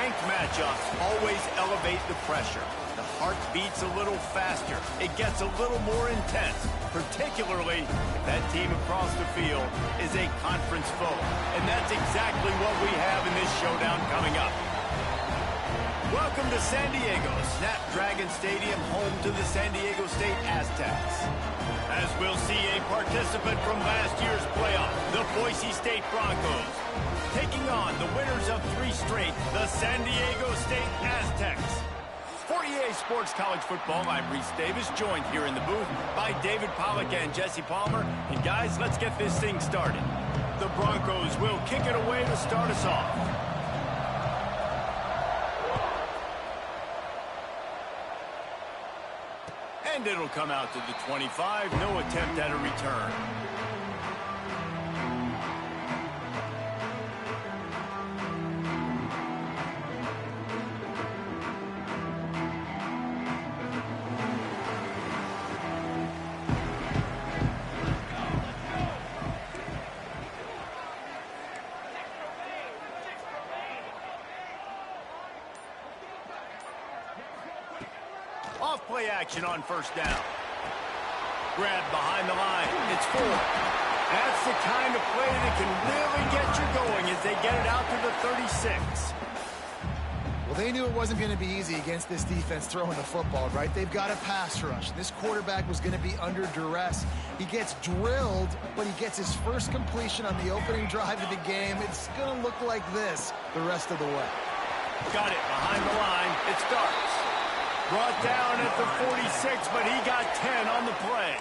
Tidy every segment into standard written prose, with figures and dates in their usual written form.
Ranked matchups always elevate the pressure. The heart beats a little faster. It gets a little more intense, particularly if that team across the field is a conference foe. And that's exactly what we have in this showdown coming up. Welcome to San Diego, Snapdragon Stadium, home to the San Diego State Aztecs. As we'll see a participant from last year's playoff, the Boise State Broncos, taking on the winners of 3 straight, the San Diego State Aztecs. For EA Sports College Football, I'm Reese Davis, joined here in the booth by David Pollack and Jesse Palmer. And guys, let's get this thing started. The Broncos will kick it away to start us off. And it'll come out to the 25. No attempt at a return. Off-play action on first down. Grab behind the line. It's 4. That's the kind of play that can really get you going as they get it out to the 36. Well, they knew it wasn't going to be easy against this defense throwing the football, right? They've got a pass rush. This quarterback was going to be under duress. He gets drilled, but he gets his first completion on the opening drive of the game. It's going to look like this the rest of the way. Got it behind the line. It starts. Brought down at the 46, but he got 10 on the play.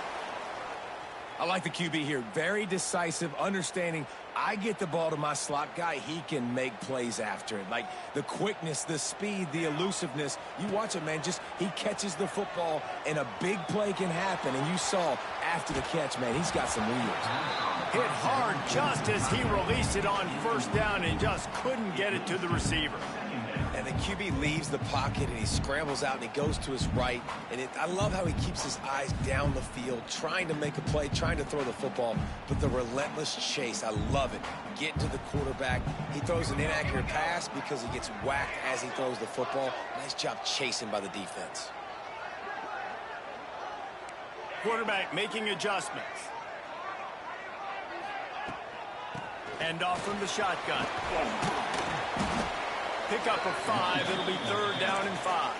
I like the QB here. Very decisive, understanding I get the ball to my slot guy, he can make plays after it. Like the quickness, the speed, the elusiveness. You watch it, man, just he catches the football and a big play can happen. And you saw after the catch, man, he's got some wheels. Hit hard just as he released it on first down and just couldn't get it to the receiver. And the QB leaves the pocket and he scrambles out and he goes to his right. And I love how he keeps his eyes down the field, trying to make a play, trying to throw the football. But the relentless chase, I love it. Get to the quarterback. He throws an inaccurate pass because he gets whacked as he throws the football. Nice job chasing by the defense. Quarterback making adjustments. Hand off from the shotgun. Pick up a 5. It'll be 3rd down and 5.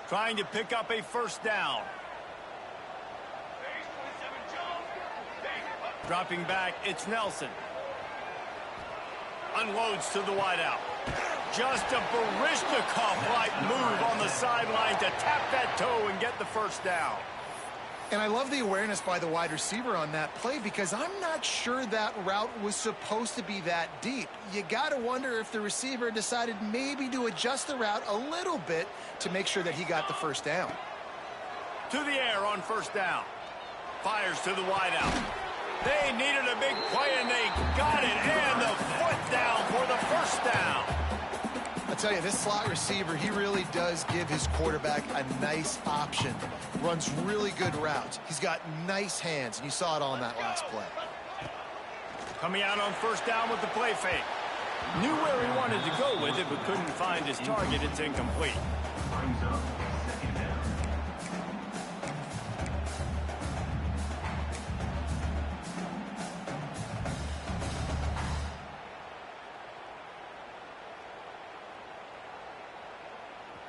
Trying to pick up a first down. Dropping back, it's Nelson. Unloads to the wideout. Just a Baryshnikov-like move on the sideline to tap that toe and get the first down. And I love the awareness by the wide receiver on that play because I'm not sure that route was supposed to be that deep. You got to wonder if the receiver decided maybe to adjust the route a little bit to make sure that he got the first down. To the air on first down. Fires to the wideout. They needed a big play and they got it. And the foot down for the first down. I tell you, this slot receiver, he really does give his quarterback a nice option. Runs really good routes. He's got nice hands, and you saw it all in that last play. Coming out on first down with the play fake. Knew where he wanted to go with it, but couldn't find his target. It's incomplete.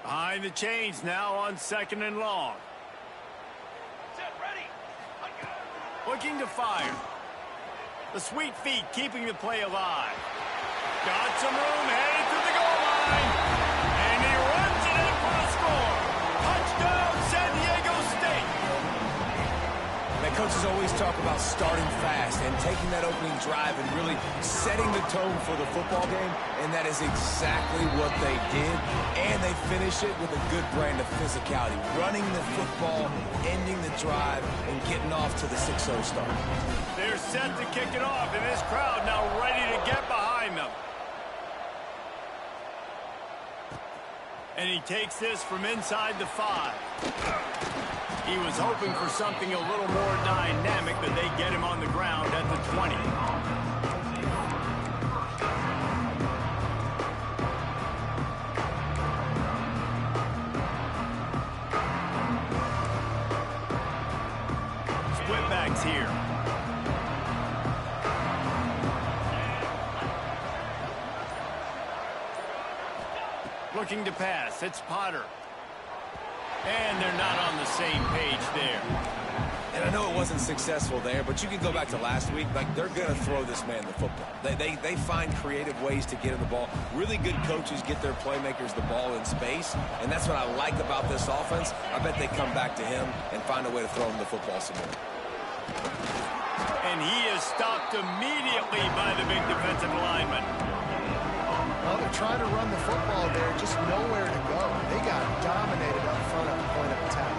Behind the chains now on 2nd and long. Looking to fire. The sweet feet keeping the play alive. Got some room, headed to the goal line. And he runs it in for the score. Touchdown, San Diego State. Man, coaches always talk about starting fast and taking that opening drive and really setting the tone for the football game. And that is exactly what they did. And they finish it with a good brand of physicality. Running the football, ending the drive, and getting off to the 6-0 start. They're set to kick it off, and this crowd now ready to get behind them. And he takes this from inside the 5. He was hoping for something a little more dynamic, but they get him on the ground at the 20. Split backs here. Looking to pass. It's Potter. And they're not on the same page there. And I know it wasn't successful there, but you can go back to last week. Like, they're going to throw this man the football. They find creative ways to get him the ball. Really good coaches get their playmakers the ball in space, and that's what I like about this offense. I bet they come back to him and find a way to throw him the football some more. And he is stopped immediately by the big defensive lineman. Well, they're trying to run the football there, just nowhere to go. They got dominated up front at the point of attack.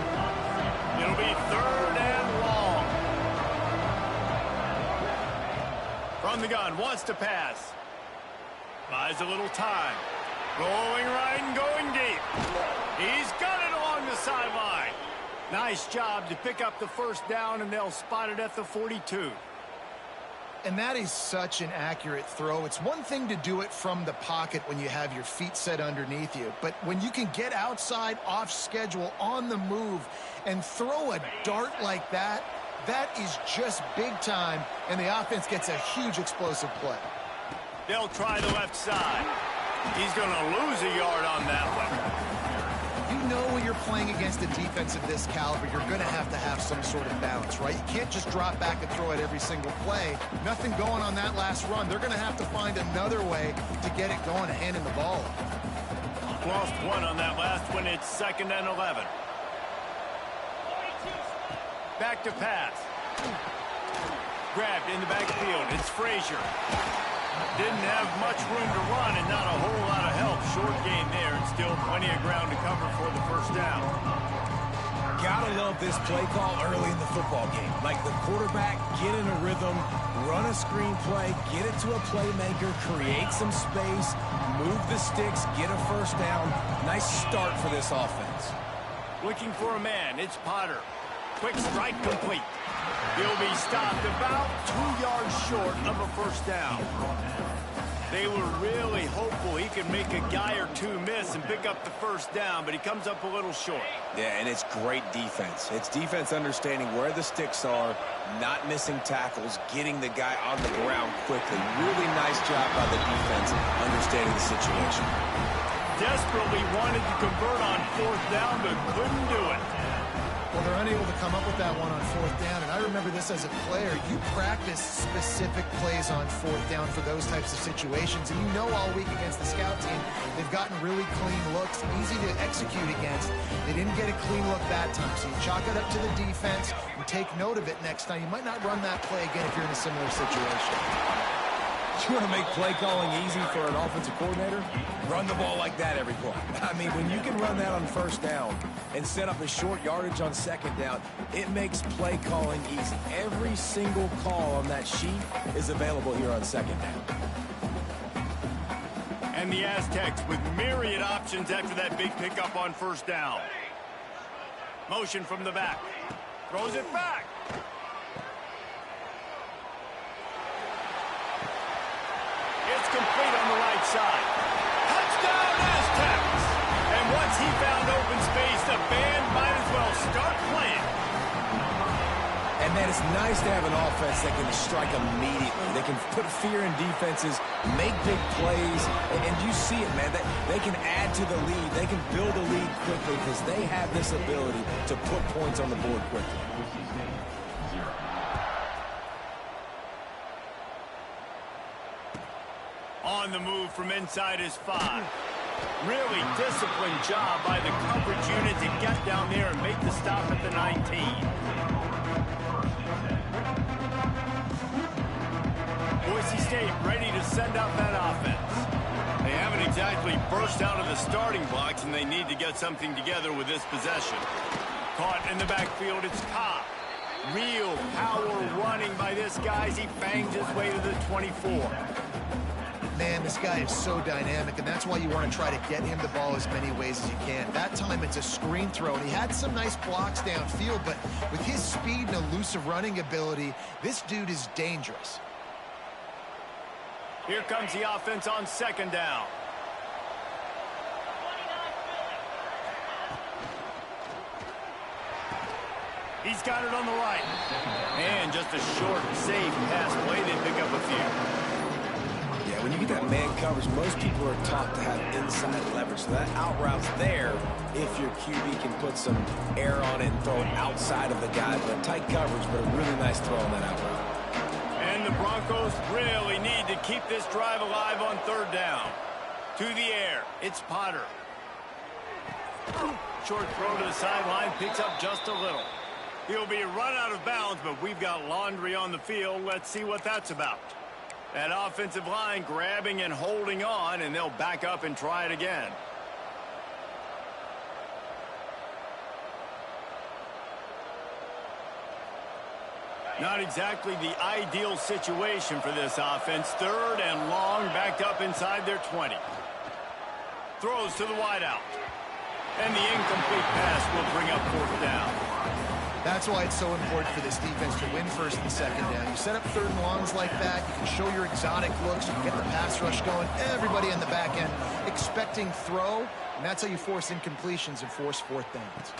It'll be 3rd and long. From the gun, wants to pass. Buys a little time. Rolling right and going deep. He's got it along the sideline. Nice job to pick up the 1st down, and they'll spot it at the 42. And that is such an accurate throw. It's one thing to do it from the pocket when you have your feet set underneath you, but when you can get outside, off schedule, on the move, and throw a dart like that, that is just big time, and the offense gets a huge explosive play. They'll try the left side. He's going to lose a yard on that one. You know when you're playing against a defense of this caliber, you're going to have some sort of balance, right? You can't just drop back and throw it every single play. Nothing going on that last run. They're going to have to find another way to get it going and handing the ball. Lost one on that last one. It's 2nd and 11. Back to pass. Grabbed in the backfield. It's Frazier. Didn't have much room to run and not a whole lot of help. Short gain there and still plenty of ground to cover for the 1st down. Gotta love this play call early in the football game. Like, the quarterback, get in a rhythm, run a screen play, get it to a playmaker, create some space, move the sticks, get a 1st down. Nice start for this offense. Looking for a man. It's Potter. Quick strike complete. He'll be stopped about 2 yards short of a 1st down. They were really hopeful he could make a guy or two miss and pick up the 1st down, but he comes up a little short. Yeah, and it's great defense. It's defense understanding where the sticks are, not missing tackles, getting the guy on the ground quickly. Really nice job by the defense understanding the situation. Desperately wanted to convert on 4th down, but couldn't do it. Well, they're unable to come up with that one on 4th down, and I remember this as a player. You practice specific plays on 4th down for those types of situations, and you know all week against the scout team, they've gotten really clean looks, easy to execute against. They didn't get a clean look that time, so you chalk it up to the defense and take note of it next time. You might not run that play again if you're in a similar situation. You want to make play calling easy for an offensive coordinator? Run the ball like that every play. I mean, when you can run that on 1st down and set up a short yardage on 2nd down, it makes play calling easy. Every single call on that sheet is available here on 2nd down. And the Aztecs with myriad options after that big pickup on 1st down. Motion from the back. Throws it back. It's complete on the right side. Touchdown, Aztecs! And once he found open space, the band might as well start playing. And man, it's nice to have an offense that can strike immediately. They can put fear in defenses, make big plays, and you see it, man. They can add to the lead. They can build a lead quickly because they have this ability to put points on the board quickly. On the move from inside his 5. Really disciplined job by the coverage unit to get down there and make the stop at the 19. Boise State ready to send out that offense. They haven't exactly burst out of the starting blocks, and they need to get something together with this possession. Caught in the backfield, it's Cobb. Real power running by this guy as he bangs his way to the 24. Man, this guy is so dynamic, and that's why you want to try to get him the ball as many ways as you can. That time it's a screen throw, and he had some nice blocks downfield, but with his speed and elusive running ability, this dude is dangerous. Here comes the offense on second down. He's got it on the right. And just a short, safe pass play. They pick up a few. Yeah, when you get that man coverage, most people are taught to have inside leverage. So that out route's there if your QB can put some air on it and throw it outside of the guy. But tight coverage, but a really nice throw on that out route. And the Broncos really need to keep this drive alive on third down. To the air, it's Potter. Short throw to the sideline, picks up just a little. He'll be run out of bounds, but we've got laundry on the field. Let's see what that's about. That offensive line grabbing and holding on, and they'll back up and try it again. Not exactly the ideal situation for this offense. Third and long, backed up inside their 20. Throws to the wideout. And the incomplete pass will bring up fourth down. That's why it's so important for this defense to win first and second down. You set up third and longs like that, you can show your exotic looks, you can get the pass rush going, everybody in the back end expecting throw, and that's how you force incompletions and force fourth downs.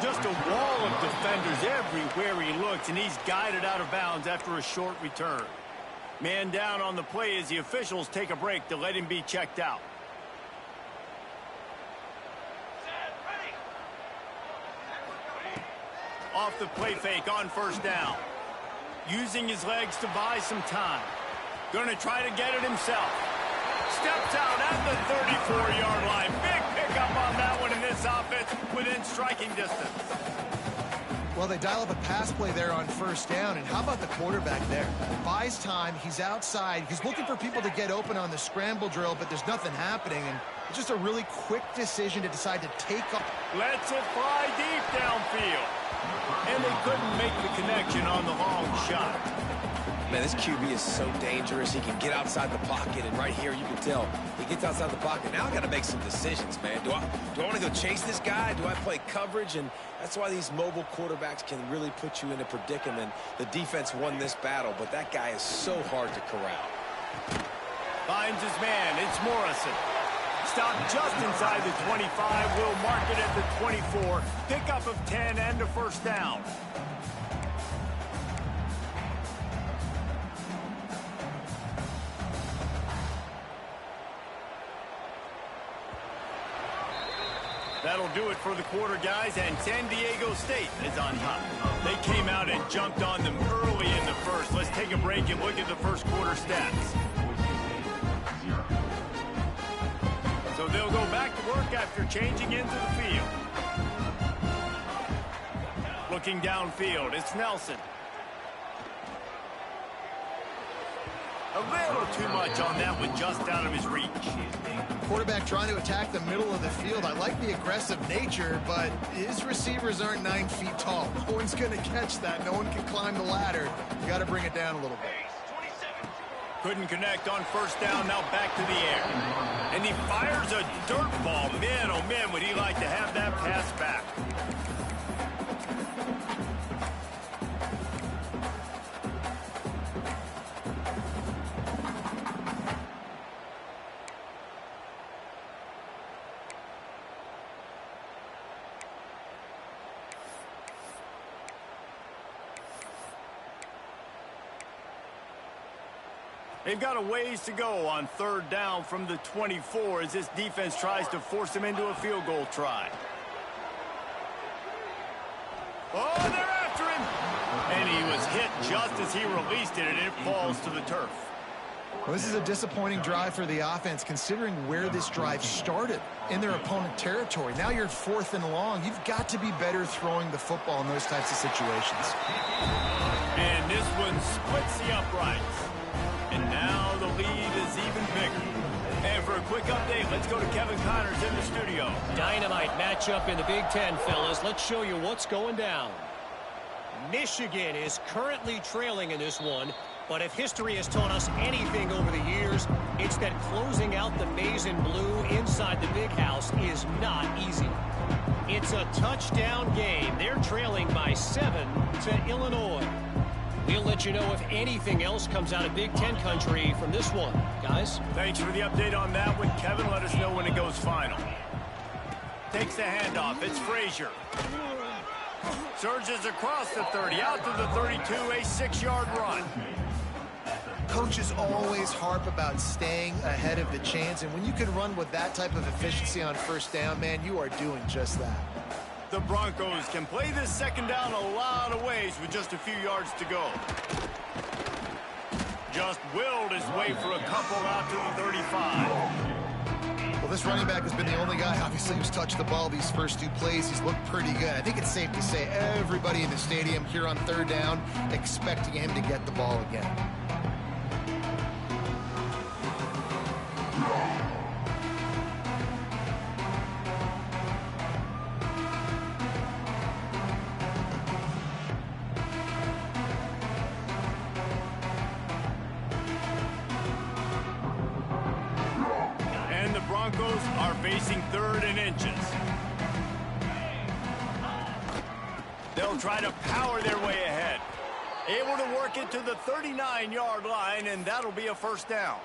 Just a wall of defenders everywhere he looks, and he's guided out of bounds after a short return. Man down on the play as the officials take a break to let him be checked out. Off the play fake on first down. Using his legs to buy some time. Going to try to get it himself. Steps out at the 34-yard line. Big pickup on that one in this offense within striking distance. Well, they dial up a pass play there on first down, and how about the quarterback there? Buys time, he's outside, he's looking for people to get open on the scramble drill, but there's nothing happening, and it's just a really quick decision to decide to take up. Lets it fly deep downfield. And they couldn't make the connection on the long shot. Man, this QB is so dangerous. He can get outside the pocket, and right here you can tell he gets outside the pocket. Now I got to make some decisions, man. Do I want to go chase this guy? Do I play coverage? And that's why these mobile quarterbacks can really put you in a predicament. The defense won this battle, but that guy is so hard to corral. Finds his man. It's Morrison. Stopped just inside the 25. Will mark it at the 24. Pickup of 10 and a first down. That'll do it for the quarter, guys, and San Diego State is on top. They came out and jumped on them early in the first. Let's take a break and look at the first quarter stats. So they'll go back to work after changing into the field. Looking downfield, it's Nelson. A little too much on that one, just out of his reach. Quarterback trying to attack the middle of the field. I like the aggressive nature, but his receivers aren't 9 feet tall. No one's going to catch that. No one can climb the ladder. You got to bring it down a little bit. Couldn't connect on first down, now back to the air. And he fires a dirt ball. Man, oh man, would he like to have that pass back. They've got a ways to go on third down from the 24 as this defense tries to force him into a field goal try. Oh, they're after him! And he was hit just as he released it, and it falls to the turf. Well, this is a disappointing drive for the offense, considering where this drive started, in their opponent territory. Now you're fourth and long. You've got to be better throwing the football in those types of situations. And this one splits the uprights. And now the lead is even bigger. And for a quick update, let's go to Kevin Connors in the studio. Dynamite matchup in the Big Ten, fellas. Let's show you what's going down. Michigan is currently trailing in this one, But if history has taught us anything over the years, it's that closing out the maize and blue inside the big house is not easy. It's a touchdown game. They're trailing by 7 to Illinois. We'll let you know if anything else comes out of Big Ten country from this one. Guys? Thanks for the update on that one, Kevin. Let us know when it goes final. Takes the handoff. It's Frazier. Surges across the 30, out to the 32, a 6-yard run. Coaches always harp about staying ahead of the chains, and when you can run with that type of efficiency on first down, man, you are doing just that. The Broncos can play this second down a lot of ways with just a few yards to go. Just willed his way for a couple out to the 35. Well, this running back has been the only guy, obviously, who's touched the ball these first 2 plays. He's looked pretty good. I think it's safe to say everybody in the stadium here on third down expecting him to get the ball again. Broncos are facing 3rd and inches. They'll try to power their way ahead. Able to work it to the 39-yard line, and that'll be a first down.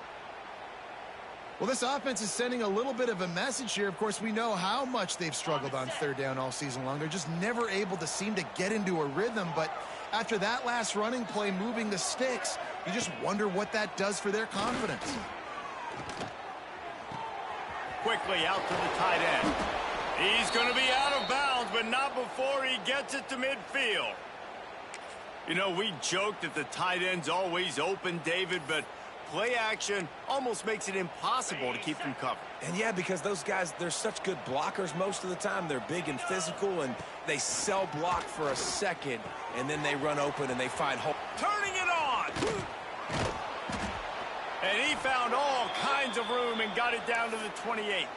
Well, this offense is sending a little bit of a message here. Of course, we know how much they've struggled on third down all season long. They're just never able to seem to get into a rhythm. But after that last running play, moving the sticks, you just wonder what that does for their confidence. Quickly out to the tight end. He's going to be out of bounds, but not before he gets it to midfield. You know, we joked that the tight end's always open, David, but play action almost makes it impossible to keep them covered. And yeah, because those guys, they're such good blockers most of the time. They're big and physical, and they cell block for a second, and then they run open and they find hope. Turning it on! And he found all kinds of room and got it down to the 28.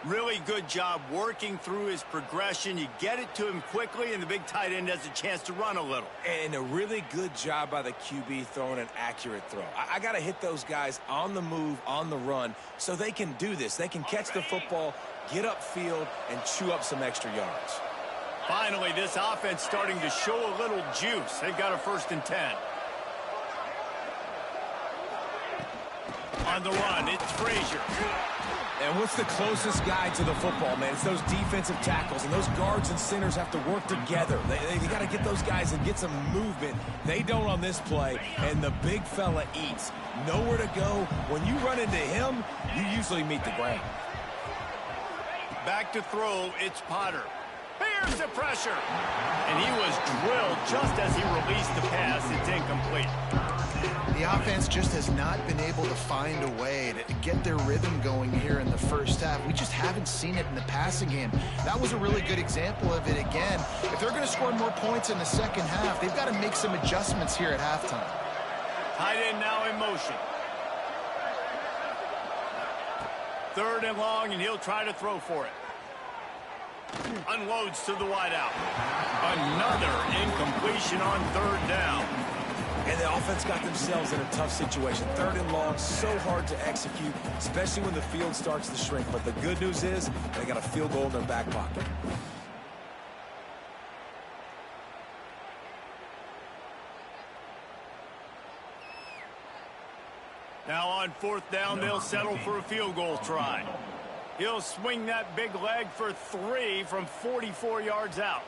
Really good job working through his progression. You get it to him quickly, and the big tight end has a chance to run a little. And a really good job by the QB throwing an accurate throw. I got to hit those guys on the move, on the run, so they can do this. They can catch the football, get upfield, and chew up some extra yards. Finally, this offense starting to show a little juice. They've got a 1st and 10. On the run, it's Frazier. And what's the closest guy to the football, man? It's those defensive tackles, and those guards and centers have to work together. They got to get those guys and get some movement. They don't on this play, and the big fella eats. Nowhere to go. When you run into him, you usually meet the ground. Back to throw, it's Potter. Here's the pressure. And he was drilled just as he released the pass. It's incomplete. The offense just has not been able to find a way to get their rhythm going here in the first half. We just haven't seen it in the passing game. That was a really good example of it again. If they're going to score more points in the second half, they've got to make some adjustments here at halftime. Tight end now in motion. 3rd and long, and he'll try to throw for it. Unloads to the wideout. Another incompletion on 3rd down. And the offense got themselves in a tough situation. 3rd and long, so hard to execute, especially when the field starts to shrink. But the good news is they got a field goal in their back pocket. Now on 4th down, they'll settle for a field goal try. He'll swing that big leg for 3 from 44 yards out.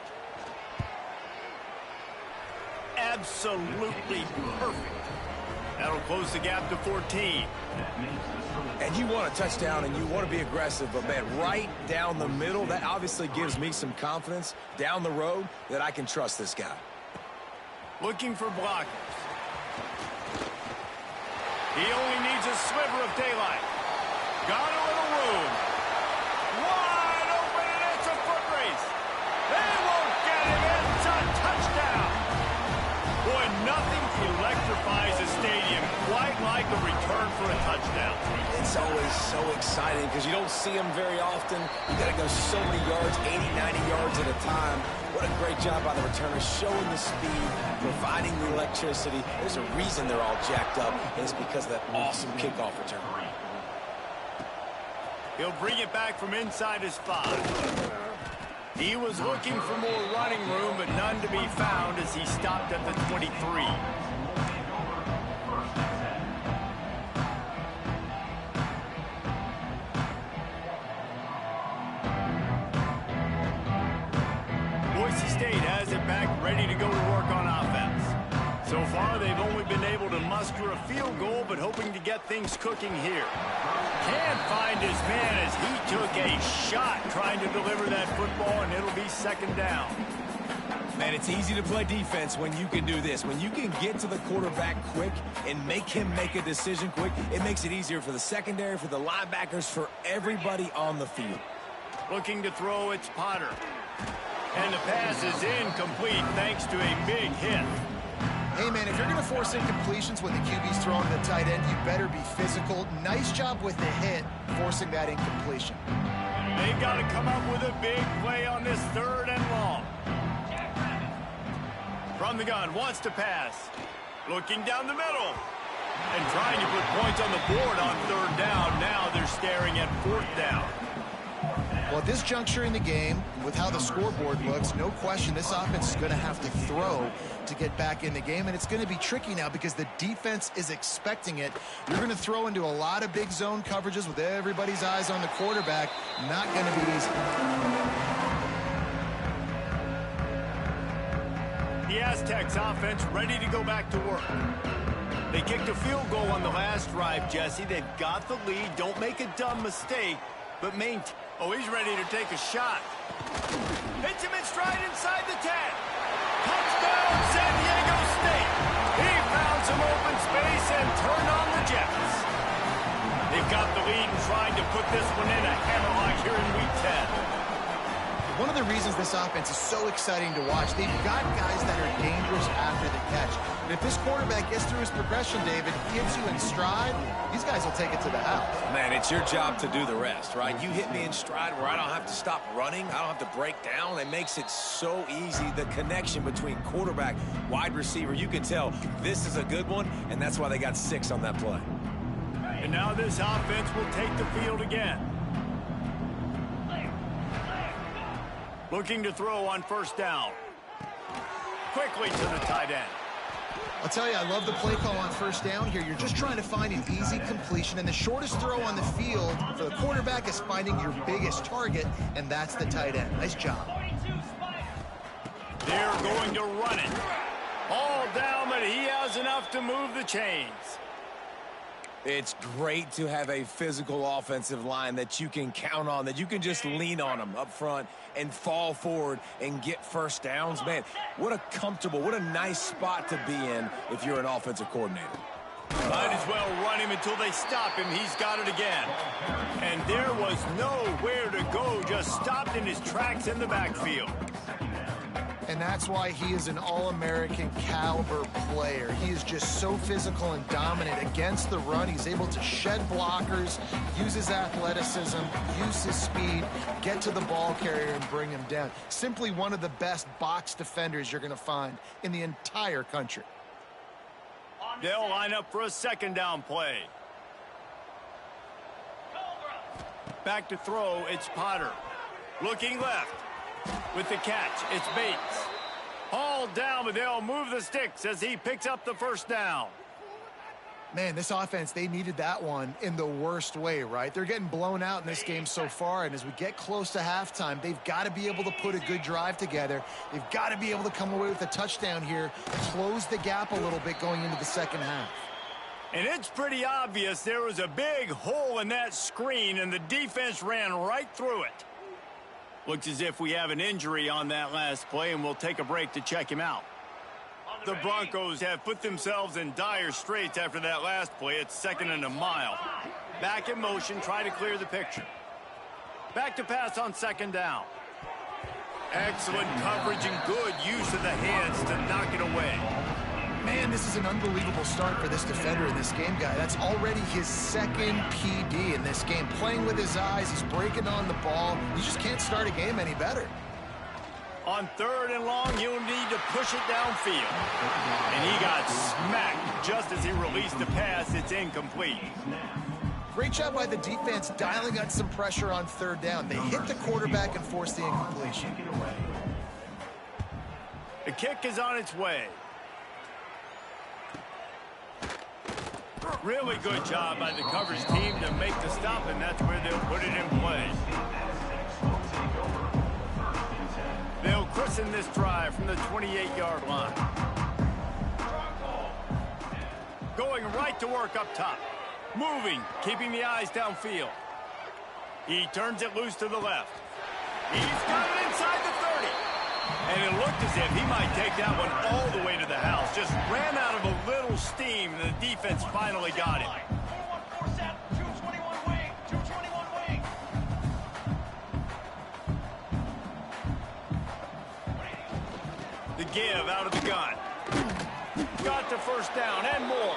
Absolutely perfect. That'll close the gap to 14. And you want a touchdown and you want to be aggressive, but man, right down the middle, that obviously gives me some confidence down the road that I can trust this guy. Looking for blockers. He only needs a sliver of daylight. Got a little room. Wide open, and it's a foot race. They won't get him. It's a touchdown. Boy, nothing electrifying electrifies the stadium, quite like a return for a touchdown. It's always so exciting because you don't see them very often. You got to go so many yards, 80, 90 yards at a time. What a great job by the returner, showing the speed, providing the electricity. There's a reason they're all jacked up, and it's because of that awesome kickoff return. He'll bring it back from inside his 5. He was looking for more running room, but none to be found as he stopped at the 23. Boise State has it back, ready to go to work on offense. So far, they've only been able to muster a field goal, but hoping to get things cooking here. Can't find his man as he took a shot trying to deliver that football, and it'll be second down. Man, it's easy to play defense when you can do this. When you can get to the quarterback quick and make him make a decision quick, it makes it easier for the secondary, for the linebackers, for everybody on the field. Looking to throw, it's Potter. And the pass is incomplete thanks to a big hit. Hey, man, if you're going to force incompletions when the QB's throwing to the tight end, you better be physical. Nice job with the hit, forcing that incompletion. They've got to come up with a big play on this 3rd and long. From the gun, wants to pass. Looking down the middle. And trying to put points on the board on 3rd down. Now they're staring at 4th down. Well, at this juncture in the game, with how the scoreboard looks, no question this offense is going to have to throw to get back in the game, and it's going to be tricky now because the defense is expecting it. You're going to throw into a lot of big zone coverages with everybody's eyes on the quarterback. Not going to be easy. The Aztecs offense ready to go back to work. They kicked a field goal on the last drive, Jesse. They've got the lead. Don't make a dumb mistake, but maintain. Oh, he's ready to take a shot. Hits him in stride inside the 10. Touchdown, San Diego State. He found some open space and turned on the Jets. They've got the lead and trying to put this one in a hammerlock here in Week 10. One of the reasons this offense is so exciting to watch, they've got guys that are dangerous after the catch. And if this quarterback gets through his progression, David, gets you in stride, these guys will take it to the house. Man, it's your job to do the rest, right? You hit me in stride where I don't have to stop running. I don't have to break down. It makes it so easy. The connection between quarterback, wide receiver, you can tell this is a good one, and that's why they got 6 on that play. And now this offense will take the field again. Looking to throw on 1st down. Quickly to the tight end. I'll tell you, I love the play call on 1st down here. You're just trying to find an easy completion, and the shortest throw on the field for the quarterback is finding your biggest target, and that's the tight end. Nice job. They're going to run it. All down, but he has enough to move the chains. It's great to have a physical offensive line that you can count on, that you can just lean on them up front and fall forward and get 1st downs. Man, what a comfortable, what a nice spot to be in if you're an offensive coordinator. Might as well run him until they stop him. He's got it again. And there was nowhere to go, just stopped in his tracks in the backfield. And that's why he is an All-American caliber player. He is just so physical and dominant against the run. He's able to shed blockers, use his athleticism, use his speed, get to the ball carrier and bring him down. Simply one of the best box defenders you're going to find in the entire country. They'll line up for a 2nd down play. Back to throw, it's Potter. Looking left. With the catch, it's Bates. Hauled down, but they'll move the sticks as he picks up the 1st down. Man, this offense, they needed that one in the worst way, right? They're getting blown out in this game so far, and as we get close to halftime, they've got to be able to put a good drive together. They've got to be able to come away with a touchdown here, close the gap a little bit going into the 2nd half. And it's pretty obvious there was a big hole in that screen, and the defense ran right through it. Looks as if we have an injury on that last play, and we'll take a break to check him out. The Broncos have put themselves in dire straits after that last play. It's 2nd and a mile. Back in motion, try to clear the picture. Back to pass on 2nd down. Excellent coverage and good use of the hands to knock it away. Man, And this is an unbelievable start for this defender in this game, guy. That's already his second PD in this game. Playing with his eyes, he's breaking on the ball. You just can't start a game any better. On 3rd and long, he'll need to push it downfield. And he got smacked just as he released the pass. It's incomplete. Great job by the defense dialing out some pressure on 3rd down. They hit the quarterback and forced the incompletion. The kick is on its way. Really good job by the coverage team to make the stop, and that's where they'll put it in play. They'll christen this drive from the 28-yard line. Going right to work up top. Moving, keeping the eyes downfield. He turns it loose to the left. He's got it inside the 30. And it looked as if he might take that one all the way to the house. Just ran out of a little steam, and the defense finally got him. The give out of the gun. Got the 1st down and more.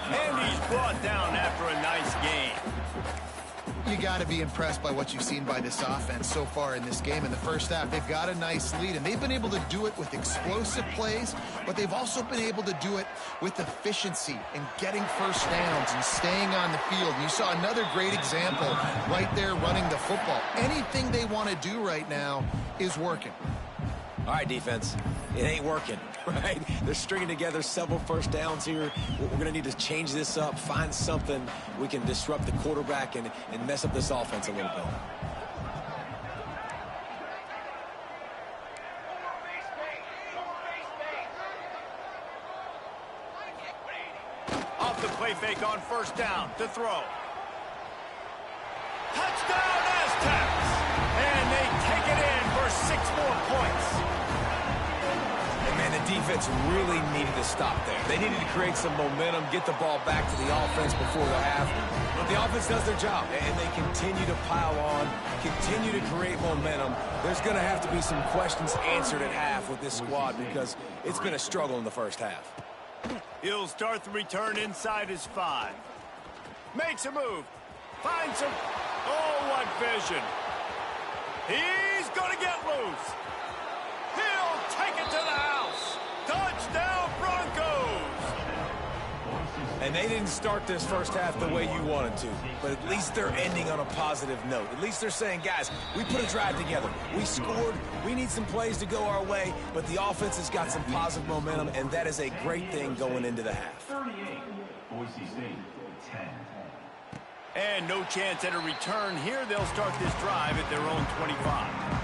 And he's brought down after a nice game. You got to be impressed by what you've seen by this offense so far in this game. In the first half, they've got a nice lead, and they've been able to do it with explosive plays, but they've also been able to do it with efficiency and getting 1st downs and staying on the field. And you saw another great example right there running the football. Anything they want to do right now is working. All right, defense, it ain't working, right? They're stringing together several 1st downs here. We're going to need to change this up, find something we can disrupt the quarterback and mess up this offense a little bit. Off the play fake on 1st down to throw. Touchdown, Aztecs! And they take it in for 6 more points. Man, the defense really needed to stop there. They needed to create some momentum, get the ball back to the offense before the half. But the offense does their job, and they continue to pile on, continue to create momentum. There's going to have to be some questions answered at half with this squad because it's been a struggle in the first half. He'll start the return inside his 5. Makes a move. Finds him. Oh, what vision. He's going to get loose. He'll take it to the house. Touchdown, Broncos. And they didn't start this first half the way you wanted to, but at least they're ending on a positive note. At least they're saying, guys, we put a drive together. We scored. We need some plays to go our way, but the offense has got some positive momentum, and that is a great thing going into the half. 38, Boise State, 10. And no chance at a return here. They'll start this drive at their own 25.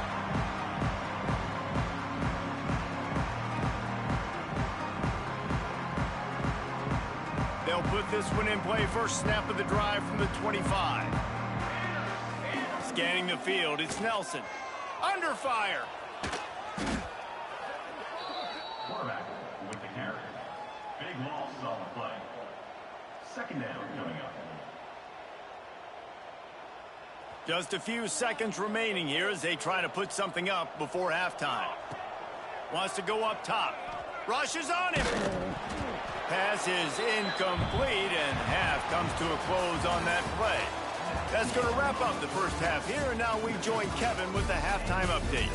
They'll put this one in play. First snap of the drive from the 25. Scanning the field, it's Nelson. Under fire. Quarterback with the carry. Big loss on the play. 2nd down coming up. Just a few seconds remaining here as they try to put something up before halftime. Wants to go up top. Rushes on him. Pass is incomplete, and half comes to a close on that play. That's going to wrap up the first half here, and now we join Kevin with the halftime update.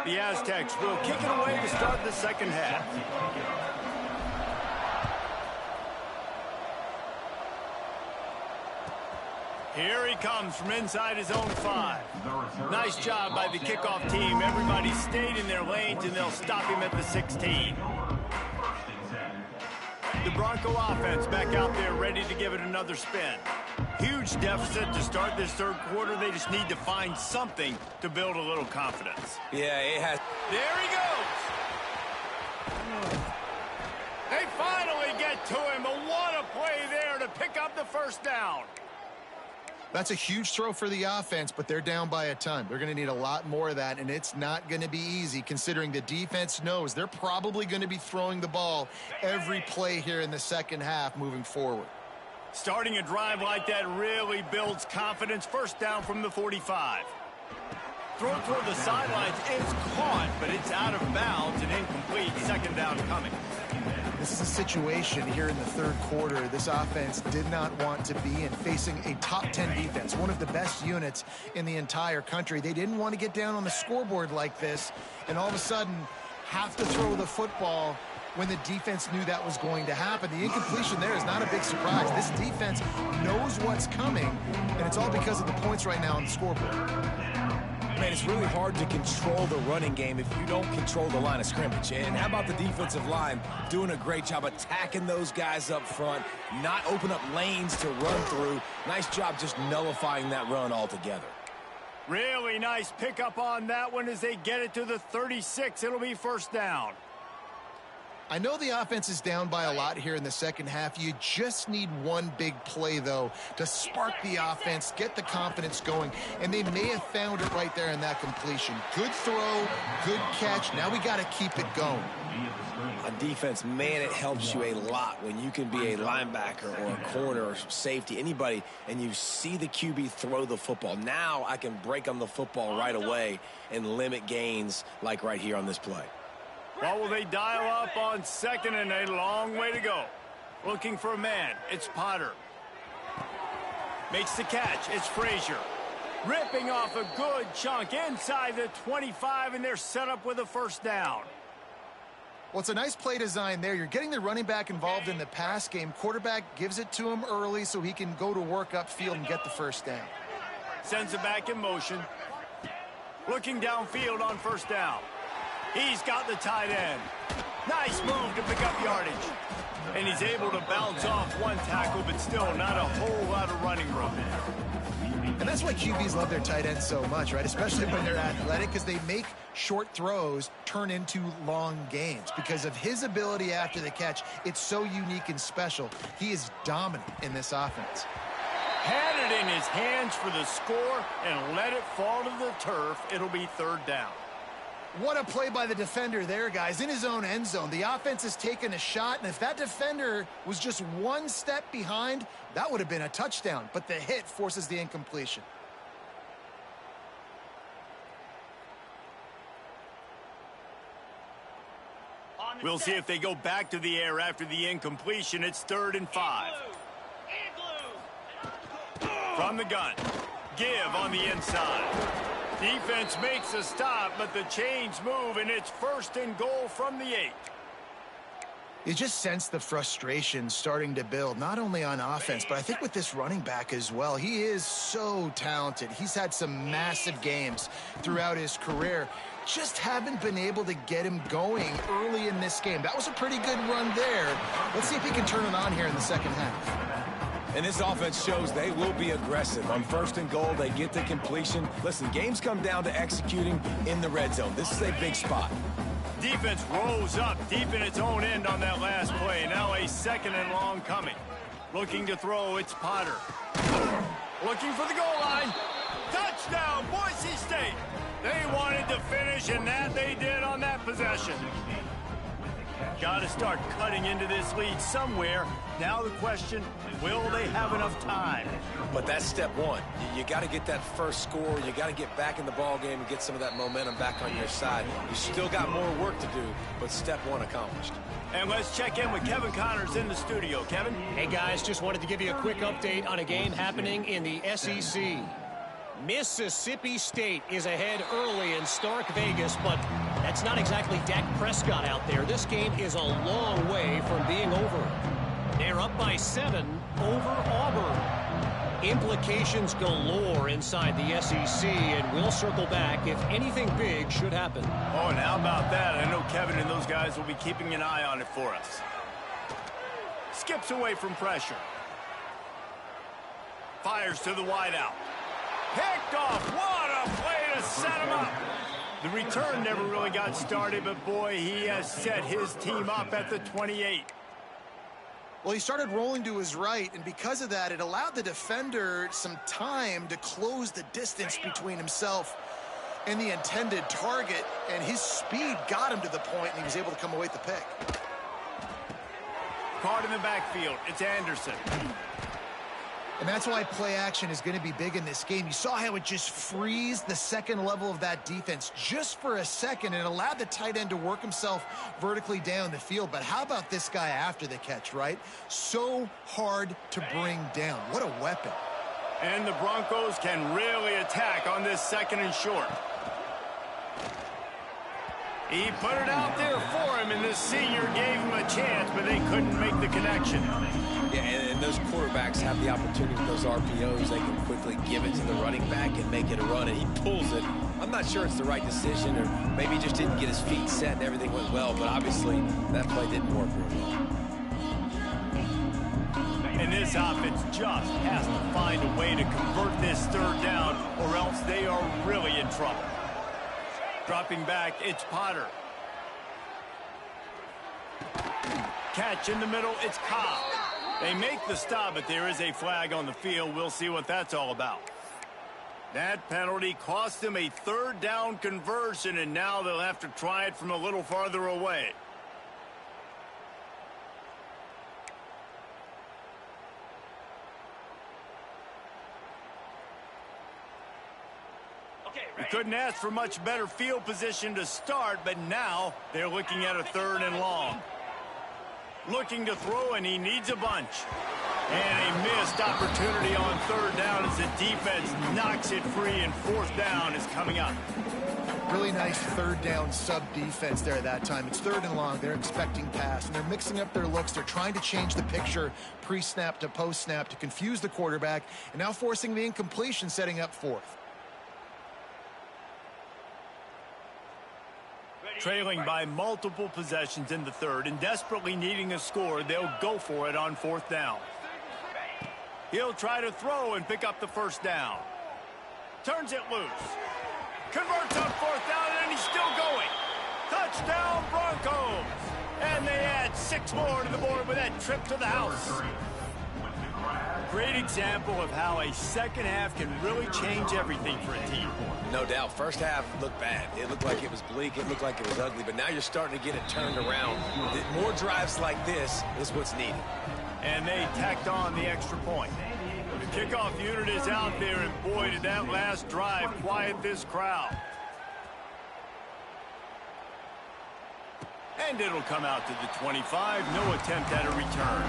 The Aztecs will kick it away to start the second half. Here he comes from inside his own 5. Nice job by the kickoff team. Everybody stayed in their lanes, and they'll stop him at the 16. The Bronco offense back out there ready to give it another spin. Huge deficit to start this 3rd quarter. They just need to find something to build a little confidence. Yeah, it has. There he goes. They finally get to him, but what a play there to pick up the 1st down. That's a huge throw for the offense, but they're down by a ton. They're going to need a lot more of that, and it's not going to be easy considering the defense knows they're probably going to be throwing the ball every play here in the second half moving forward. Starting a drive like that really builds confidence. 1st down from the 45. Thrown toward the sidelines, it's caught, but it's out of bounds and incomplete. Second down coming. This is a situation here in the third quarter this offense did not want to be in, facing a top 10 defense, one of the best units in the entire country. They didn't want to get down on the scoreboard like this and all of a sudden have to throw the football when the defense knew that was going to happen. The incompletion there is not a big surprise. This defense knows what's coming, and it's all because of the points right now on the scoreboard. Man, it's really hard to control the running game if you don't control the line of scrimmage. And how about the defensive line doing a great job attacking those guys up front, not open up lanes to run through. Nice job just nullifying that run altogether. Really nice pickup on that one as they get it to the 36. It'll be first down. I know the offense is down by a lot here in the second half. You just need one big play, though, to spark the offense, get the confidence going, and they may have found it right there in that completion. Good throw, good catch. Now we got to keep it going. On defense, man, it helps you a lot when you can be a linebacker or a corner or safety, anybody, and you see the QB throw the football. Now I can break on the football right away and limit gains like right here on this play. What will they dial up on second and a long way to go? Looking for a man. It's Potter. Makes the catch. It's Frazier. Ripping off a good chunk inside the 25, and they're set up with a first down. Well, it's a nice play design there. You're getting the running back involved in the pass game. Quarterback gives it to him early so he can go to work upfield and get the first down. Sends it back in motion. Looking downfield on first down. He's got the tight end. Nice move to pick up yardage. And he's able to bounce off one tackle, but still not a whole lot of running room. And that's why QBs love their tight ends so much, right? Especially when they're athletic, because they make short throws turn into long gains. Because of his ability after the catch, it's so unique and special. He is dominant in this offense. Had it in his hands for the score and let it fall to the turf. It'll be third down. What a play by the defender there, guys. In his own end zone, the offense has taken a shot, and if that defender was just one step behind, that would have been a touchdown. But the hit forces the incompletion. We'll see if they go back to the air after the incompletion. It's 3rd and 5. From the gun. Give on the inside. Defense makes a stop, but the chains move, and it's 1st and goal from the 8. You just sense the frustration starting to build, not only on offense, but I think with this running back as well. He is so talented. He's had some massive games throughout his career. Just haven't been able to get him going early in this game. That was a pretty good run there. Let's see if he can turn it on here in the second half. And this offense shows they will be aggressive. On 1st and goal, they get the completion. Listen, games come down to executing in the red zone. This is a big spot. Defense rolls up deep in its own end on that last play. Now a 2nd and long coming. Looking to throw, it's Potter. Looking for the goal line. Touchdown, Boise State. They wanted to finish, and that they did on that possession. Got to start cutting into this lead somewhere. Now the question, will they have enough time? But that's step one. You got to get that first score. You got to get back in the ball game and get some of that momentum back on your side. You still got more work to do, but step one accomplished. And let's check in with Kevin Connors in the studio. Kevin? Hey, guys, just wanted to give you a quick update on a game happening in the SEC. Mississippi State is ahead early in Stark Vegas, but that's not exactly Dak Prescott out there. This game is a long way from being over. They're up by 7 over Auburn. Implications galore inside the SEC, and we'll circle back if anything big should happen. Oh, and how about that? I know Kevin and those guys will be keeping an eye on it for us. Skips away from pressure. Fires to the wideout. Picked off. What a play to set him up. The return never really got started, but boy, he has set his team up at the 28. Well, he started rolling to his right, and because of that, it allowed the defender some time to close the distance between himself and the intended target, and his speed got him to the point, and he was able to come away with the pick. Caught in the backfield. It's Anderson. And that's why play action is going to be big in this game. You saw how it just freezed the second level of that defense just for a second and allowed the tight end to work himself vertically down the field. But how about this guy after the catch, right? So hard to bring down. What a weapon. And the Broncos can really attack on this second and short. He put it out there for him, and the senior gave him a chance, but they couldn't make the connection. Yeah, and those quarterbacks have the opportunity with those RPOs. They can quickly give it to the running back and make it a run, and he pulls it. I'm not sure it's the right decision, or maybe he just didn't get his feet set and everything went well, but obviously that play didn't work real well. And this offense just has to find a way to convert this third down, or else they are really in trouble. Dropping back, it's Potter. Catch in the middle, it's Cobb. They make the stop, but there is a flag on the field. We'll see what that's all about. That penalty cost them a third down conversion, and now they'll have to try it from a little farther away. We couldn't ask for much better field position to start, but now they're looking at a third and long. Looking to throw, and he needs a bunch. And a missed opportunity on third down as the defense knocks it free, and fourth down is coming up. Really nice third down sub-defense there that time. It's third and long. They're expecting pass, and they're mixing up their looks. They're trying to change the picture pre-snap to post-snap to confuse the quarterback, and now forcing the incompletion, setting up fourth. Trailing by multiple possessions in the third and desperately needing a score, they'll go for it on fourth down. He'll try to throw and pick up the first down. Turns it loose. Converts on fourth down, and he's still going. Touchdown, Broncos! And they add 6 more to the board with that trip to the house. Great example of how a second half can really change everything for a team. No doubt. First half looked bad. It looked like it was bleak. It looked like it was ugly. But now you're starting to get it turned around. More drives like this is what's needed. And they tacked on the extra point. The kickoff unit is out there, and boy, did that last drive quiet this crowd. And it'll come out to the 25. No attempt at a return.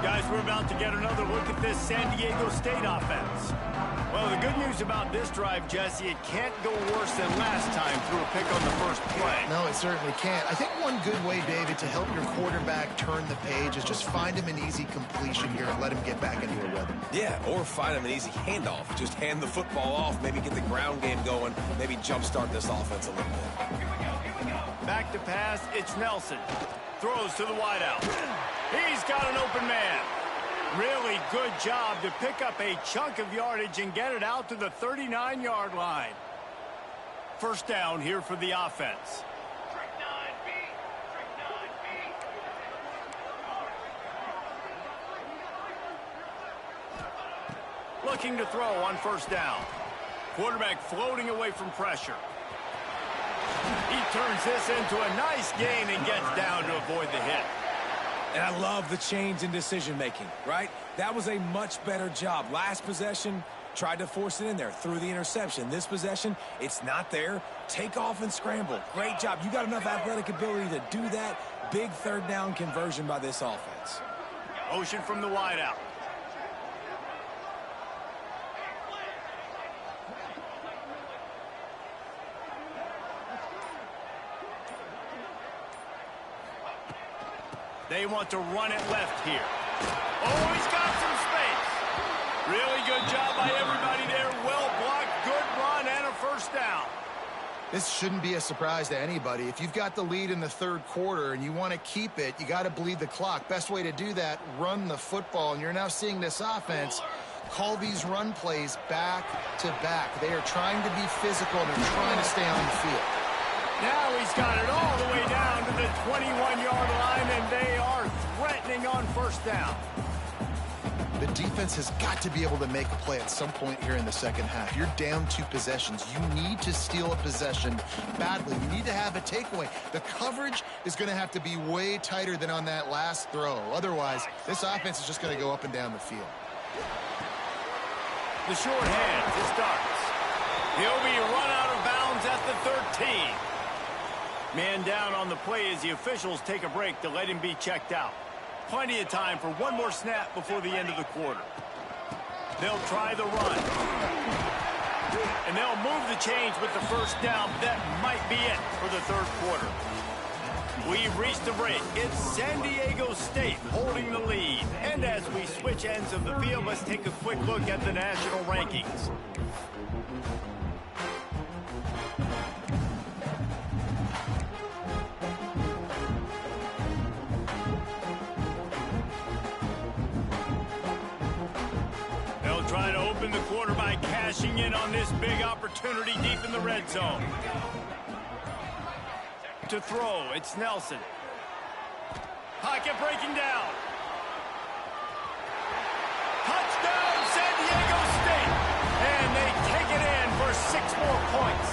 Guys, we're about to get another look at this San Diego State offense. Well, the good news about this drive, Jesse, it can't go worse than last time through a pick on the first play. No, it certainly can't. I think one good way, David, to help your quarterback turn the page is just find him an easy completion here and let him get back into a rhythm. Yeah, or find him an easy handoff. Just hand the football off, maybe get the ground game going, maybe jumpstart this offense a little bit. Back to pass, it's Nelson. Throws to the wideout. He's got an open man. Really good job to pick up a chunk of yardage and get it out to the 39-yard line. First down here for the offense. Looking to throw on first down. Quarterback floating away from pressure. He turns this into a nice gain and gets down to avoid the hit. And I love the change in decision-making, right? That was a much better job. Last possession, tried to force it in there, threw the interception. This possession, it's not there. Take off and scramble. Great job. You got enough athletic ability to do that. Big third down conversion by this offense. Motion from the wideout. They want to run it left here. Oh, he's got some space. Really good job by everybody there. Well blocked, good run, and a first down. This shouldn't be a surprise to anybody. If you've got the lead in the third quarter and you want to keep it, you got to bleed the clock. Best way to do that, run the football. And you're now seeing this offense call these run plays back to back. They are trying to be physical. They're trying to stay on the field. Now he's got it all the way down to the 21-yard line, and they are threatening on first down. The defense has got to be able to make a play at some point here in the second half. You're down 2 possessions. You need to steal a possession badly. You need to have a takeaway. The coverage is going to have to be way tighter than on that last throw. Otherwise, this offense is just going to go up and down the field. The short hand, it starts. He'll be run out of bounds at the 13. Man down on the play as the officials take a break to let him be checked out. Plenty of time for one more snap before the end of the quarter. They'll try the run. And they'll move the chains with the first down. That might be it for the third quarter. We've reached the break. It's San Diego State holding the lead. And as we switch ends of the field, let's take a quick look at the national rankings. Trying to open the quarter by cashing in on this big opportunity deep in the red zone. To throw, it's Nelson. Pocket breaking down. Touchdown, San Diego State. And they take it in for 6 more points.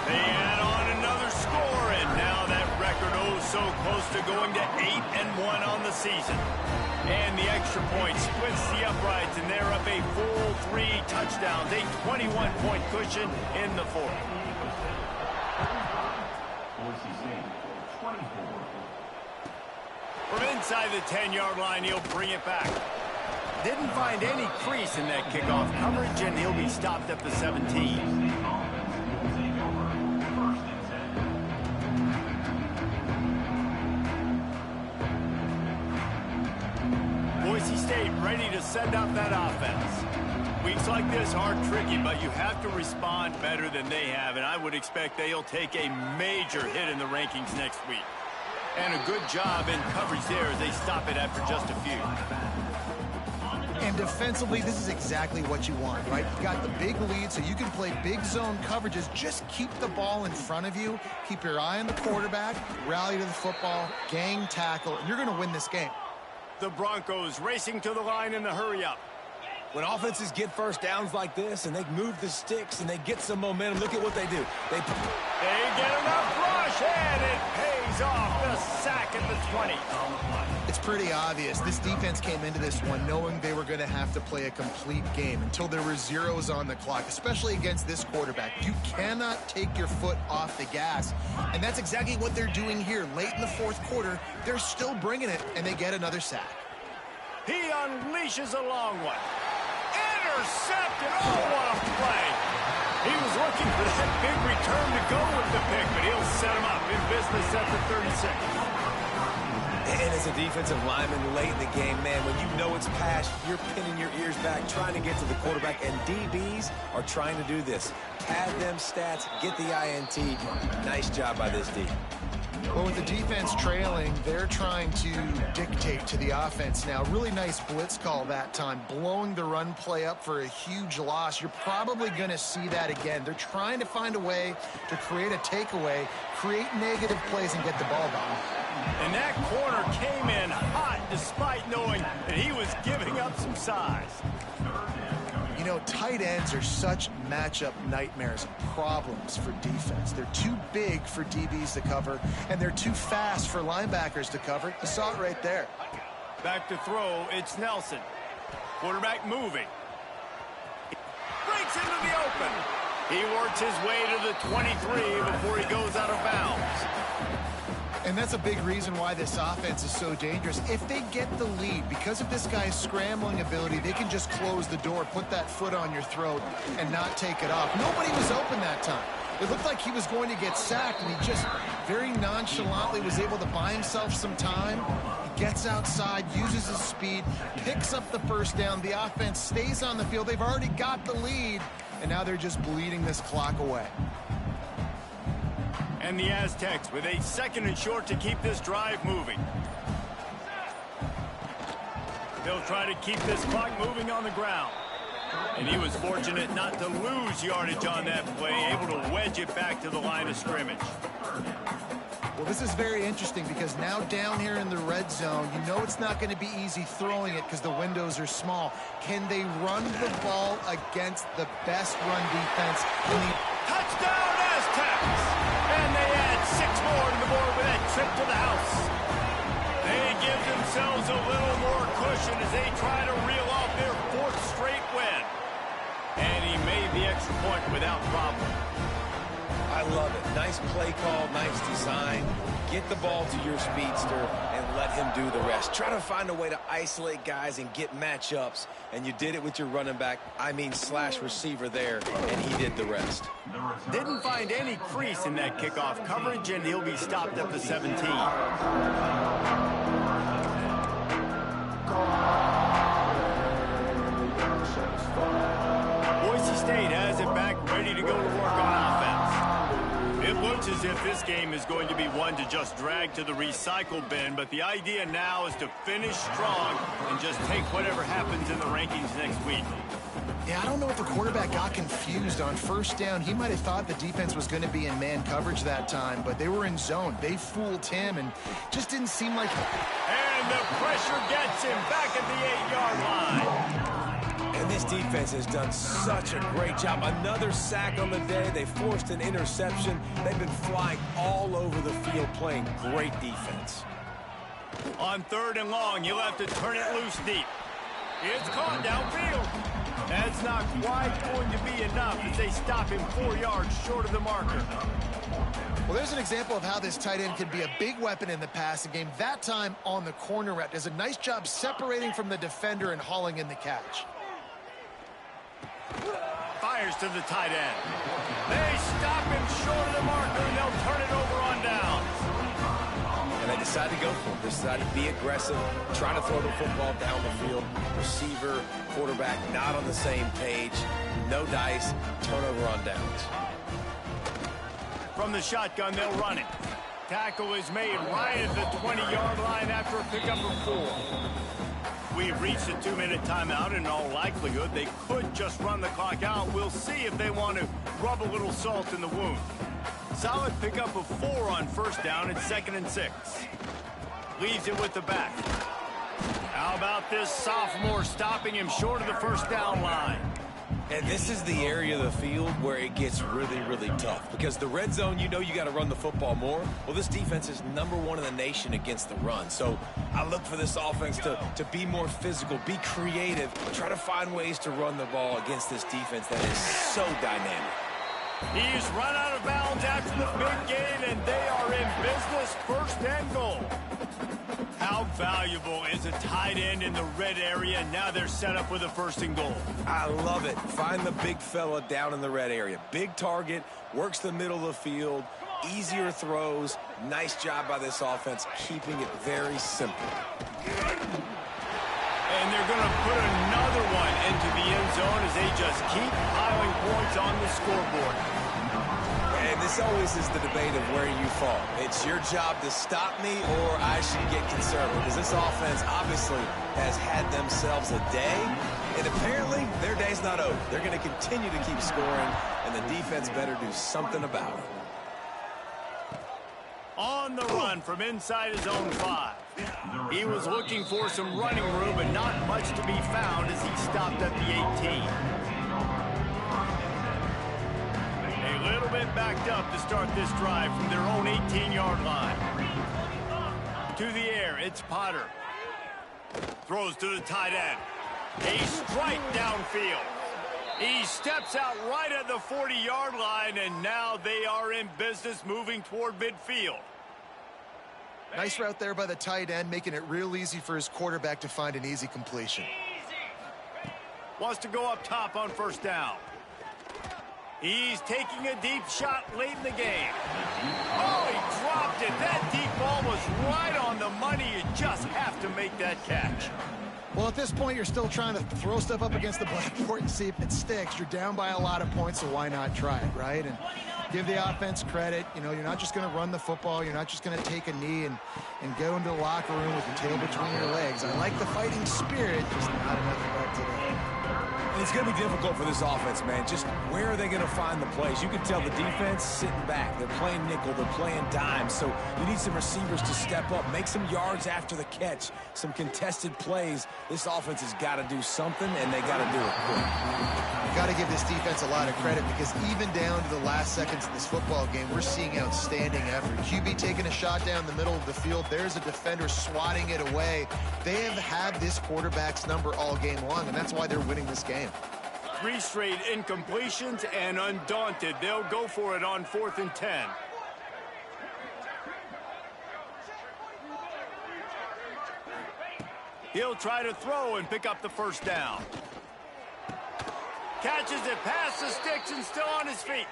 They add on another score, and now that record so close to going to 8-1 on the season. And the extra point splits the uprights, and they're up a full 3 touchdowns, a 21-point cushion in the fourth. From inside the 10-yard line, he'll bring it back. Didn't find any crease in that kickoff coverage, and he'll be stopped at the 17. Boise State ready to send up that offense. Weeks like this are tricky, but you have to respond better than they have, and I would expect they'll take a major hit in the rankings next week. And a good job in coverage there as they stop it after just a few. And defensively, this is exactly what you want, right? You got the big lead, so you can play big zone coverages. Just keep the ball in front of you. Keep your eye on the quarterback, rally to the football, gang tackle, and you're going to win this game. The Broncos racing to the line in the hurry-up. When offenses get first downs like this and they move the sticks and they get some momentum, look at what they do. They get enough rush, and it pays off. The sack at the 20. It's pretty obvious. This defense came into this one knowing they were going to have to play a complete game until there were zeros on the clock, especially against this quarterback. You cannot take your foot off the gas, and that's exactly what they're doing here. Late in the fourth quarter, they're still bringing it, and they get another sack. He unleashes a long one. Intercepted. Oh, what a play. He was looking for that big return to go with the pick, but he'll set him up in business at the 36. And as a defensive lineman late in the game, man, when you know it's past, you're pinning your ears back, trying to get to the quarterback, and DBs are trying to do this. Pad them stats, get the INT. Nice job by this D. Well, with the defense trailing, they're trying to dictate to the offense now. Really nice blitz call that time, blowing the run play up for a huge loss. You're probably going to see that again. They're trying to find a way to create a takeaway, create negative plays, and get the ball back. And that corner came in hot despite knowing that he was giving up some size. You know, tight ends are such matchup nightmares and problems for defense. They're too big for DBs to cover, and they're too fast for linebackers to cover. You saw it right there. Back to throw, it's Nelson. Quarterback moving. Breaks into the open. He works his way to the 23 before he goes out of bounds. And that's a big reason why this offense is so dangerous. If they get the lead, because of this guy's scrambling ability, they can just close the door, put that foot on your throat, and not take it off. Nobody was open that time. It looked like he was going to get sacked, and he just very nonchalantly was able to buy himself some time. He gets outside, uses his speed, picks up the first down. The offense stays on the field. They've already got the lead, and now they're just bleeding this clock away. And the Aztecs with a 2nd and short to keep this drive moving. They'll try to keep this clock moving on the ground. And he was fortunate not to lose yardage on that play, able to wedge it back to the line of scrimmage. Well, this is very interesting because now down here in the red zone, you know it's not going to be easy throwing it because the windows are small. Can they run the ball against the best run defense in the... Touchdown, Aztecs! And they add 6 more to the board with that trip to the house. They give themselves a little more cushion as they try to reel off their 4th straight win. And he made the extra point without problem. I love it. Nice play call, nice design. Get the ball to your speedster and let him do the rest. Try to find a way to isolate guys and get matchups, and you did it with your running back, slash receiver there, and he did the rest. Didn't find any crease in that kickoff coverage, and he'll be stopped at the 17. Boise State has it back, ready to go to work on offense. It looks as if this game is going to be one to just drag to the recycle bin, but the idea now is to finish strong and just take whatever happens in the rankings next week. Yeah, I don't know if the quarterback got confused on first down. He might have thought the defense was going to be in man coverage that time, but they were in zone. They fooled him and just didn't seem like... And the pressure gets him back at the 8-yard line. And this defense has done such a great job. Another sack on the day. They forced an interception. They've been flying all over the field playing great defense. On 3rd and long, you'll have to turn it loose deep. It's caught downfield. That's not quite going to be enough as they stop him 4 yards short of the marker. Well, there's an example of how this tight end can be a big weapon in the passing game. That time on the corner route. Does a nice job separating from the defender and hauling in the catch. Fires to the tight end. They stop him short of the marker, and they'll turn it over on downs. And they decide to go for it. They decide to be aggressive, try to throw the football down the field. Receiver, quarterback, not on the same page. No dice, turnover on downs. From the shotgun, they'll run it. Tackle is made right at the 20-yard line after a pickup of 4. We've reached a 2-minute timeout. In all likelihood, they could just run the clock out. We'll see if they want to rub a little salt in the wound. Solid pickup of 4 on first down. It's 2nd and 6. Leaves it with the back. How about this sophomore stopping him short of the first down line? And this is the area of the field where it gets really, really tough. Because the red zone, you know you got to run the football more. Well, this defense is #1 in the nation against the run. So I look for this offense to be more physical, be creative, try to find ways to run the ball against this defense that is so dynamic. He's run out of bounds after the big gain, and they are in business. 1st and goal. How valuable is a tight end in the red area? Now they're set up with a 1st and goal. I love it. Find the big fella down in the red area. Big target, works the middle of the field, easier throws. Nice job by this offense, keeping it very simple. And they're going to put another one into the end zone as they just keep piling points on the scoreboard. And this always is the debate of where you fall. It's your job to stop me or I should get conservative. Because this offense obviously has had themselves a day. And apparently their day's not over. They're going to continue to keep scoring. And the defense better do something about it. On the run from inside his own 5. He was looking for some running room, but not much to be found as he stopped at the 18. A little bit backed up to start this drive from their own 18-yard line. To the air, it's Potter. Throws to the tight end. A strike downfield. He steps out right at the 40-yard line, and now they are in business moving toward midfield. Nice route there by the tight end, making it real easy for his quarterback to find an easy completion. Wants to go up top on 1st down. He's taking a deep shot late in the game. Oh, he dropped it. That deep ball was right on the money. You just have to make that catch. Well, at this point, you're still trying to throw stuff up against the blackboard and see if it sticks. You're down by a lot of points, so why not try it, right? And give the offense credit. You know, you're not just going to run the football. You're not just going to take a knee and go into the locker room with your tail between your legs. I like the fighting spirit, just not enough of that today. It's going to be difficult for this offense, man. Just where are they going to find the plays? You can tell the defense sitting back. They're playing nickel. They're playing dime. So you need some receivers to step up, make some yards after the catch, some contested plays. This offense has got to do something, and they got to do it quick. You've got to give this defense a lot of credit because even down to the last seconds of this football game, we're seeing outstanding effort. QB taking a shot down the middle of the field. There's a defender swatting it away. They have had this quarterback's number all game long, and that's why they're winning this game. 3 straight incompletions, and undaunted, they'll go for it on 4th and 10. He'll try to throw and pick up the first down. Catches it past the sticks and still on his feet.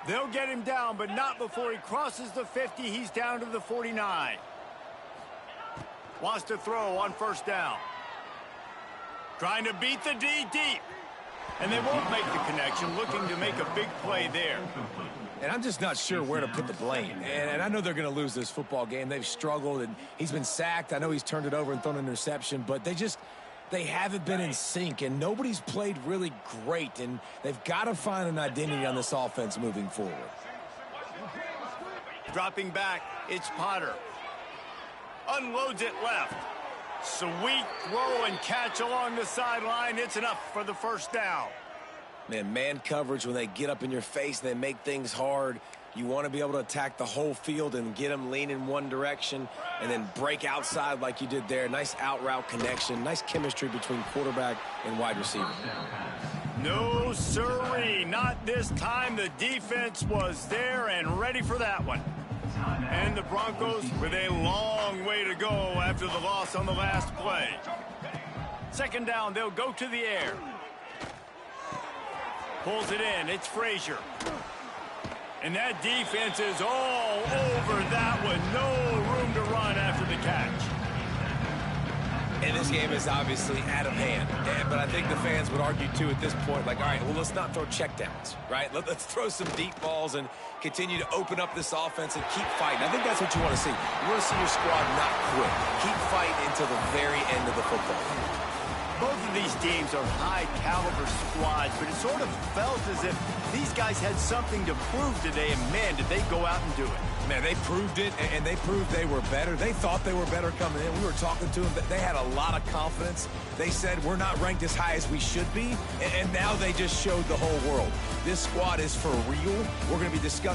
They'll get him down, but not before he crosses the 50. He's down to the 49. Wants to throw on 1st down. Trying to beat the D deep. And they won't make the connection, looking to make a big play there. And I'm just not sure where to put the blame. And I know they're going to lose this football game. They've struggled, and he's been sacked. I know he's turned it over and thrown an interception, but they haven't been in sync, and nobody's played really great, and they've got to find an identity on this offense moving forward. Dropping back, it's Potter. Unloads it left. Sweet throw and catch along the sideline. It's enough for the first down. Man coverage, when they get up in your face, they make things hard. You want to be able to attack the whole field and get them lean in one direction and then break outside like you did there. Nice out route connection. Nice chemistry between quarterback and wide receiver. No, sirree. Not this time. The defense was there and ready for that one. And the Broncos with a long way to go after the loss on the last play. 2nd down, they'll go to the air. Pulls it in. It's Frazier. And that defense is all over that one. No room to run after the catch. And this game is obviously out of hand. But I think the fans would argue, too, at this point, like, all right, well, let's not throw checkdowns, right? Let's throw some deep balls and continue to open up this offense and keep fighting. I think that's what you want to see. You want to see your squad not quit. Keep fighting until the very end of the football. Both of these teams are high-caliber squads, but it sort of felt as if these guys had something to prove today, and, man, did they go out and do it. Man, they proved it, and they proved they were better. They thought they were better coming in. We were talking to them. They had a lot of confidence. They said, we're not ranked as high as we should be, and now they just showed the whole world. This squad is for real. We're going to be discussing